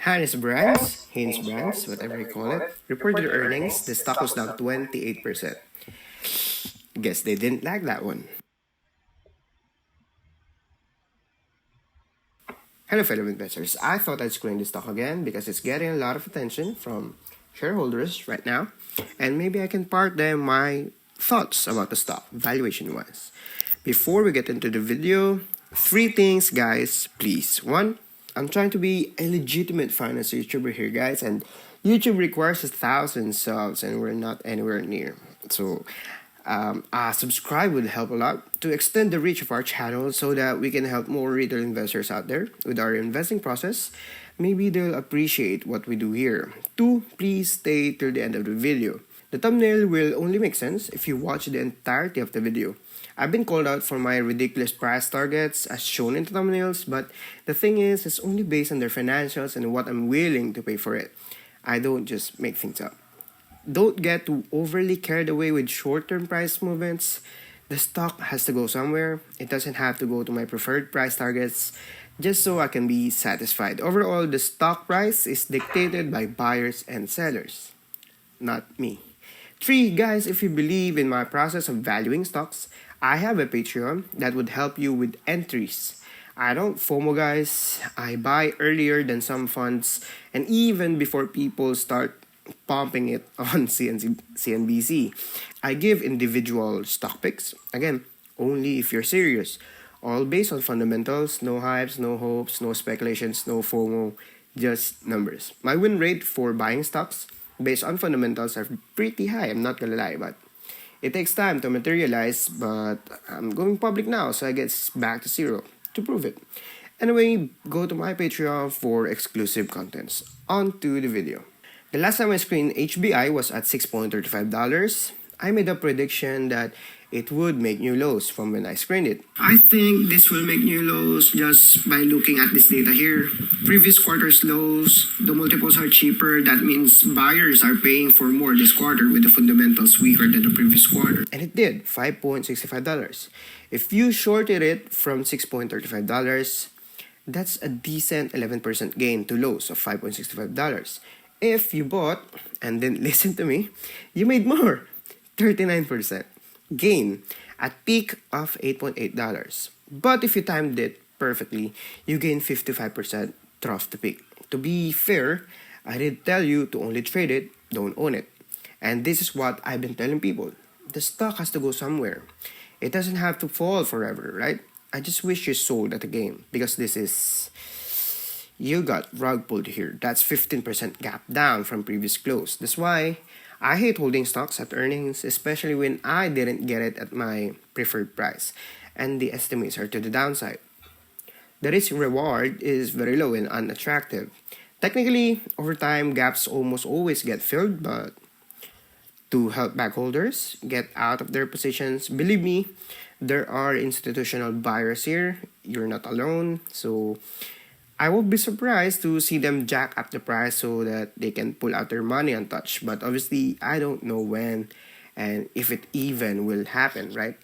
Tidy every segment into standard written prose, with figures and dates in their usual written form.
Hanesbrands, whatever you call it, reported earnings. The stock was down 28%. Guess they didn't like that one. Hello, fellow investors. I thought I'd screen this stock again because it's getting a lot of attention from shareholders right now, and maybe I can part them my thoughts about the stock, valuation wise. Before we get into the video, three things, guys, please. One, I'm trying to be a legitimate finance YouTuber here, guys, and YouTube requires 1,000 subs, and we're not anywhere near. So, subscribe would help a lot to extend the reach of our channel so that we can help more retail investors out there with our investing process. Maybe they'll appreciate what we do here. Two, please stay till the end of the video. The thumbnail will only make sense if you watch the entirety of the video. I've been called out for my ridiculous price targets as shown in the thumbnails, but the thing is, it's only based on their financials and what I'm willing to pay for it. I don't just make things up. Don't get too overly carried away with short-term price movements. The stock has to go somewhere. It doesn't have to go to my preferred price targets just so I can be satisfied. Overall, the stock price is dictated by buyers and sellers, not me. Three, guys, if you believe in my process of valuing stocks, I have a Patreon that would help you with entries. I don't FOMO, guys. I buy earlier than some funds and even before people start pumping it on CNBC. I give individual stock picks. Again, only if you're serious. All based on fundamentals, no hypes, no hopes, no speculations, no FOMO, just numbers. My win rate for buying stocks based on fundamentals are pretty high, I'm not gonna lie, but it takes time to materialize, but I'm going public now, so I get back to zero to prove it. Anyway, go to my Patreon for exclusive contents. On to the video. The last time I screened HBI was at $6.35. I made a prediction that it would make new lows from when I screened it. I think this will make new lows just by looking at this data here. Previous quarter's lows, the multiples are cheaper. That means buyers are paying for more this quarter with the fundamentals weaker than the previous quarter. And it did, $5.65. If you shorted it from $6.35, that's a decent 11% gain to lows of $5.65. If you bought and didn't listen to me, you made more, 39% gain at peak of $8.8. But if you timed it perfectly, you gain 55% trough to peak. To be fair, I did tell you to only trade it, don't own it. And this is what I've been telling people. The stock has to go somewhere. It doesn't have to fall forever, right? I just wish you sold at the game because this is... You got rug pulled here. That's 15% gap down from previous close. That's why I hate holding stocks at earnings, especially when I didn't get it at my preferred price and the estimates are to the downside. The risk reward is very low and unattractive. Technically, over time, gaps almost always get filled, but to help backholders get out of their positions, believe me, there are institutional buyers here. You're not alone. So I won't be surprised to see them jack up the price so that they can pull out their money untouched. But obviously, I don't know when and if it even will happen, right?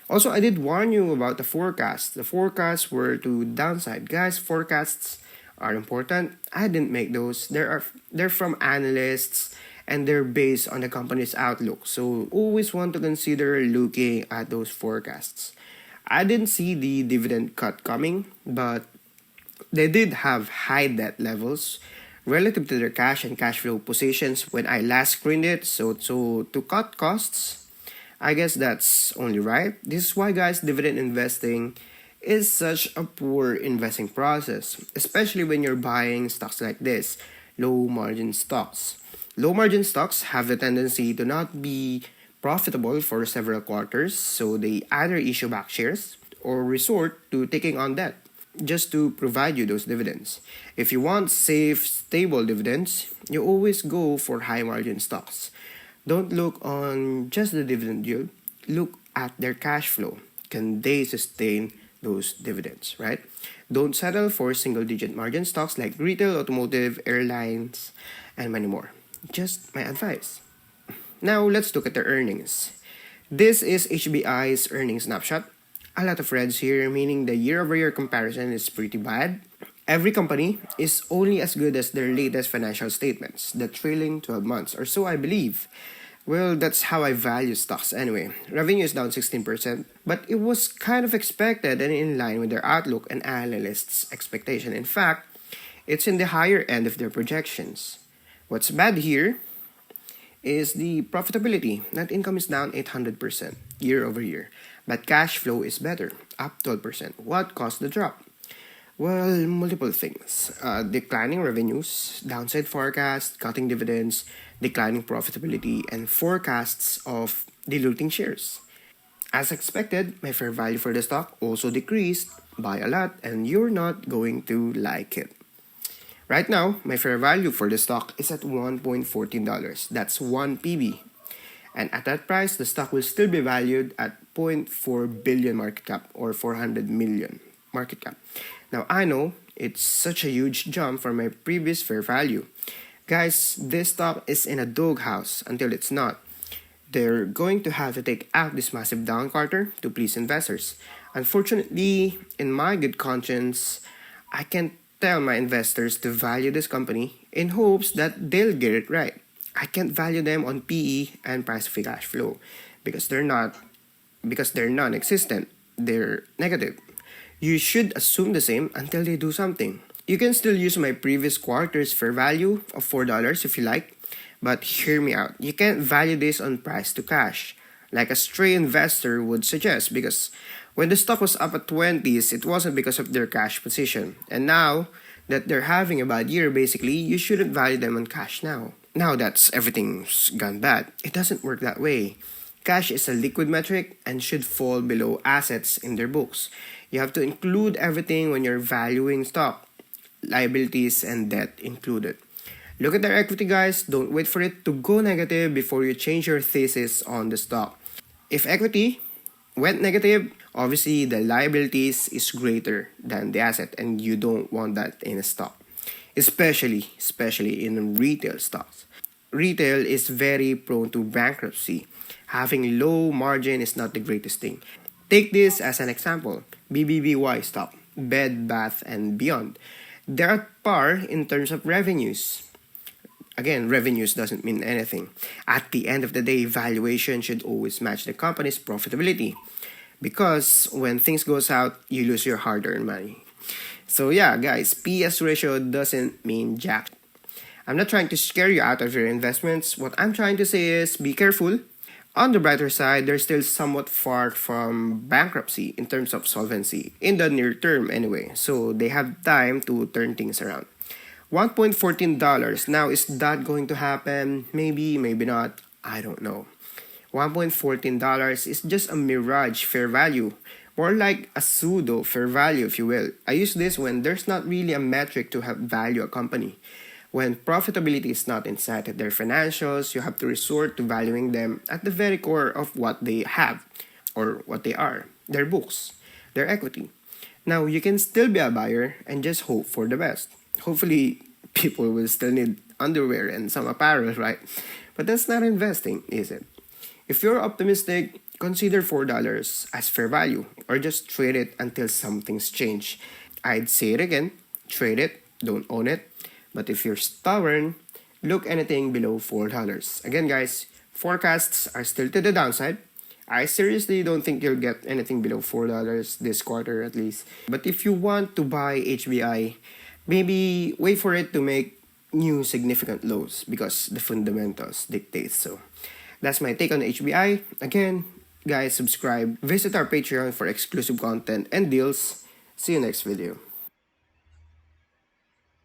Also, I did warn you about the forecast. The forecasts were to downside. Guys, forecasts are important. I didn't make those. They're from analysts and they're based on the company's outlook. So always want to consider looking at those forecasts. I didn't see the dividend cut coming, but they did have high debt levels relative to their cash and cash flow positions when I last screened it. So to cut costs, I guess that's only right. This is why, guys, dividend investing is such a poor investing process, especially when you're buying stocks like this, low margin stocks. Low margin stocks have the tendency to not be profitable for several quarters, so they either issue back shares or resort to taking on debt just to provide you those dividends. If you want safe, stable dividends, you always go for high margin stocks. Don't look on just the dividend yield, look at their cash flow. Can they sustain those dividends, right? Don't settle for single digit margin stocks like retail, automotive, airlines, and many more. Just my advice. Now let's look at the earnings. This is HBI's earnings snapshot. A lot of reds here, meaning the year-over-year comparison is pretty bad. Every company is only as good as their latest financial statements, the trailing 12 months, or so I believe. Well, that's how I value stocks anyway. Revenue is down 16%, but it was kind of expected and in line with their outlook and analysts' expectation. In fact, it's in the higher end of their projections. What's bad here is the profitability. Net income is down 800% year over year, but cash flow is better, up 12%. What caused the drop? Well, multiple things. Declining revenues, downside forecast, cutting dividends, declining profitability, and forecasts of diluting shares. As expected, my fair value for the stock also decreased by a lot, and you're not going to like it. Right now, my fair value for the stock is at $1.14. That's 1 PB. And at that price, the stock will still be valued at 0.4 billion market cap or 400 million market cap. Now, I know it's such a huge jump from my previous fair value. Guys, this stock is in a doghouse until it's not. They're going to have to take out this massive down quarter to please investors. Unfortunately, in my good conscience, I can't tell my investors to value this company in hopes that they'll get it right. I can't value them on PE and price of free cash flow because they're non-existent. They're negative. You should assume the same until they do something. You can still use my previous quarter's fair value of $4 if you like, but hear me out. You can't value this on price to cash, like a stray investor would suggest, because when the stock was up at 20s, it wasn't because of their cash position. And now that they're having a bad year, basically, you shouldn't value them on cash now. Now that's everything's gone bad. It doesn't work that way. Cash is a liquid metric and should fall below assets in their books. You have to include everything when you're valuing stock, liabilities and debt included. Look at their equity, guys. Don't wait for it to go negative before you change your thesis on the stock. If equity went negative, obviously the liabilities is greater than the asset and you don't want that in a stock. Especially in retail stocks. Retail is very prone to bankruptcy. Having low margin is not the greatest thing. Take this as an example. BBBY stock, Bed Bath and Beyond. They're at par in terms of revenues. Again, revenues doesn't mean anything. At the end of the day, valuation should always match the company's profitability. Because when things goes out, you lose your hard-earned money. So yeah, guys, PS ratio doesn't mean jack. I'm not trying to scare you out of your investments. What I'm trying to say is be careful. On the brighter side, they're still somewhat far from bankruptcy in terms of solvency, in the near term anyway, so they have time to turn things around. $1.14, now is that going to happen? Maybe, maybe not, I don't know. $1.14 is just a mirage fair value, more like a pseudo fair value if you will. I use this when there's not really a metric to help value a company. When profitability is not in sight of their financials, you have to resort to valuing them at the very core of what they have, or what they are, their books, their equity. Now, you can still be a buyer and just hope for the best. Hopefully, people will still need underwear and some apparel, right? But that's not investing, is it? If you're optimistic, consider $4 as fair value, or just trade it until something's changed. I'd say it again, trade it, don't own it. But if you're stubborn, look anything below $4. Again, guys, forecasts are still to the downside. I seriously don't think you'll get anything below $4 this quarter at least. But if you want to buy HBI, maybe wait for it to make new significant lows because the fundamentals dictate so. That's my take on HBI. Again, guys, subscribe. Visit our Patreon for exclusive content and deals. See you next video.